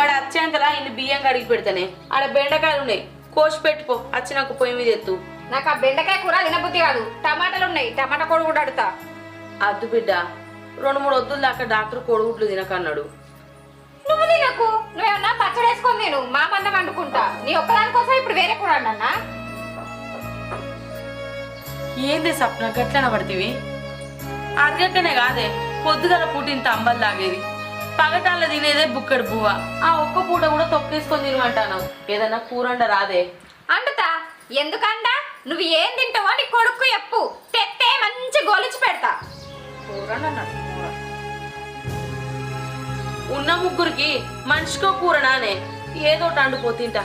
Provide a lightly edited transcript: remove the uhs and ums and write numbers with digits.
వాడు వచ్చేంతలా ఇన్ని బియ్యం కడిగి పెడతానే. ఆడ బెండకాయలు ఉన్నాయి, కోసి పెట్టుకో. వచ్చినాక పొయ్యి మీద ఎత్తు. నాకు ఆ బెండకాయ కూర తినబుద్ధి కాదు. టమాటాలు ఉన్నాయి, టమాటా కోడి కూడా అడుగుతా. అద్దు బిడ్డ, 2-3 వద్దులు దాకా డాక్టర్ కోడిగుడ్లు తినకన్నాడు. నువ్వు తినకు, నువ్వేమన్నా పచ్చడి వేసుకొని నేను మా మందం వండుకుంటా. నీ ఒక్కదాని కోసం ఇప్పుడు వేరే కూర అన్నా. ఏంది సప్న గట్లన పడుతుంది? అరగకనే కాదే, పొద్దుగల పూట ఇంత అంబలు తాగేది, పగటాల్లో తినేదే బుక్కడు బువ్వ. ఆ ఒక్క పూట కూడా తొక్కేసుకొని తినమంటాను. ఏదన్నా కూరండ రాదే? అంటుతా. ఎందుకంటా? నువ్వు ఏం తింటావో నీ కొడుకు చెప్పు, తెత్తే మంచి గోలిచి పెడతా. ఉన్న ముగ్గురికి మనిషికో కూర నానే, ఏదో వండుకో తింటా.